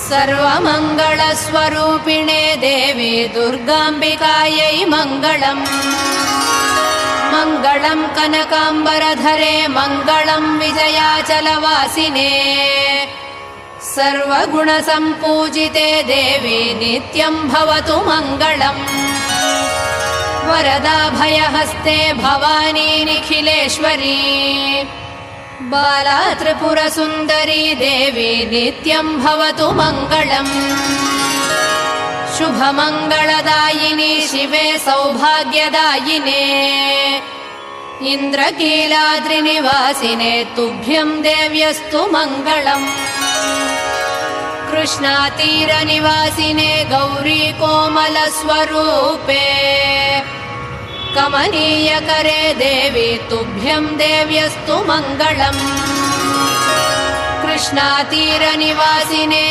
सर्वमङ्गलस्वरूपिणे देवी दुर्गाम्बिकायै मङ्गलम्। मङ्गलम् कनकाम्बरधरे मङ्गलम् विजयाचलवासिने। सर्वगुणसम्पूजिते देवी नित्यम् भवतु मङ्गलम्। वरदाभयहस्ते भवानी निखिलेश्वरी। बाला त्रिपुरसुन्दरी देवी नित्यम् भवतु मङ्गलम्। शुभमङ्गलदायिनी शिवे सौभाग्यदायिने। इन्द्रकीलाद्रिनिवासिने तुभ्यम् देव्यस्तु मङ्गलम्। कृष्णातीरनिवासिने गौरी कोमलस्वरूपे। कमनीयकरे देवी तुभ्यम् देव्यस्तु मङ्गलम्। कृष्णातीरनिवासिने